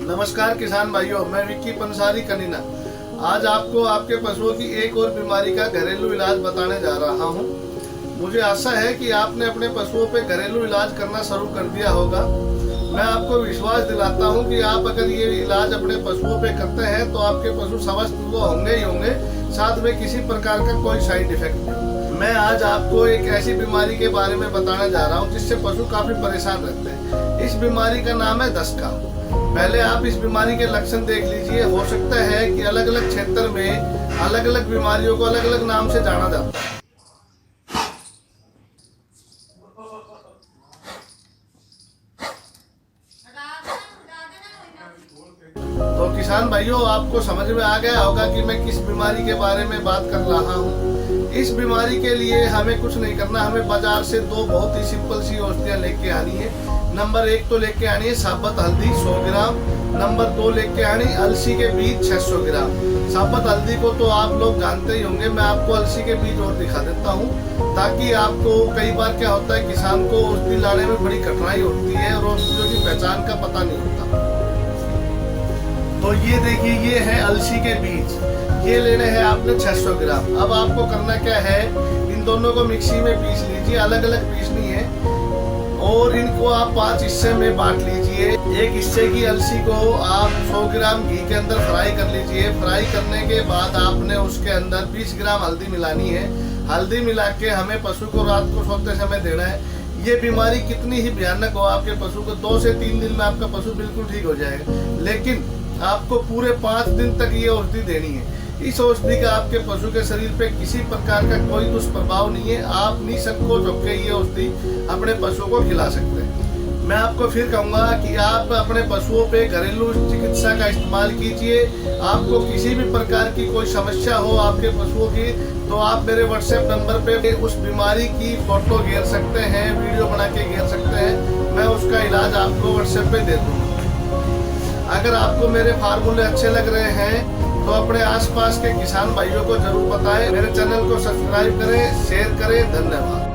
नमस्कार किसान भाइयों, मैं विक्की पंसारी कनीना। आज आपको आपके पशुओं की एक और बीमारी का घरेलू इलाज बताने जा रहा हूं। मुझे आशा है कि आपने अपने पशुओं पे घरेलू इलाज करना शुरू कर दिया होगा। मैं आपको विश्वास दिलाता हूं कि आप अगर ये इलाज अपने पशुओं पे करते हैं तो आपके पशु स्वस्थ तो होंगे ही होंगे, साथ में किसी प्रकार का कोई साइड इफेक्ट नहीं। मैं आज आपको एक ऐसी बीमारी के बारे में बताने जा रहा हूं जिससे पशु काफी परेशान रहते हैं। इस बीमारी का नाम है दस्का। पहले आप इस बीमारी के लक्षण देख लीजिए। हो सकता है कि अलग अलग क्षेत्र में अलग अलग बीमारियों को अलग अलग नाम से जाना जाता है। तो किसान भाइयों, आपको समझ में आ गया होगा कि मैं किस बीमारी के बारे में बात कर रहा हूँ। इस बीमारी के लिए हमें कुछ नहीं करना, हमें बाजार से दो बहुत ही सिंपल सी औषधियाँ लेके आनी है। नंबर 1 तो लेके आनी है साबुत हल्दी 100 ग्राम। नंबर 2 लेके आनी अलसी के बीज 600 ग्राम। साबुत हल्दी को तो आप लोग जानते ही होंगे, मैं आपको अलसी के बीज और दिखा देता हूँ ताकि आपको, कई बार क्या होता है किसान को औषधि लाने में बड़ी कठिनाई होती है और औषधियों की पहचान का पता नहीं होता। तो ये देखिए, ये है अलसी के बीज, ये लेने हैं आपने 600 ग्राम। अब आपको करना क्या है, इन दोनों को मिक्सी में पीस लीजिए, अलग अलग पीसनी है और इनको आप 5 हिस्से में बांट लीजिए। एक हिस्से की अलसी को आप 100 ग्राम घी के अंदर फ्राई कर लीजिए। फ्राई करने के बाद आपने उसके अंदर 20 ग्राम हल्दी मिलानी है। हल्दी मिला के हमें पशु को रात को सोते समय देना है। ये बीमारी कितनी ही भयानक हो, आपके पशु को 2 से 3 दिन में आपका पशु बिल्कुल ठीक हो जाएगा, लेकिन आपको पूरे 5 दिन तक ये औषधि देनी है। इस औषधि का आपके पशु के शरीर पे किसी प्रकार का कोई दुष्प्रभाव नहीं है। आप निसंकोच होकर ये औषधि अपने पशुओं को खिला सकते हैं। मैं आपको फिर कहूँगा कि आप अपने पशुओं पे घरेलू चिकित्सा का इस्तेमाल कीजिए। आपको किसी भी प्रकार की कोई समस्या हो आपके पशुओं की, तो आप मेरे व्हाट्सएप नंबर पे उस बीमारी की फोटो घेर सकते हैं, वीडियो बना के घेर सकते हैं। मैं उसका इलाज आपको व्हाट्सएप पे दे दूँगा। अगर आपको मेरे फार्मूले अच्छे लग रहे हैं तो अपने आसपास के किसान भाइयों को जरूर बताएं। मेरे चैनल को सब्सक्राइब करें, शेयर करें। धन्यवाद।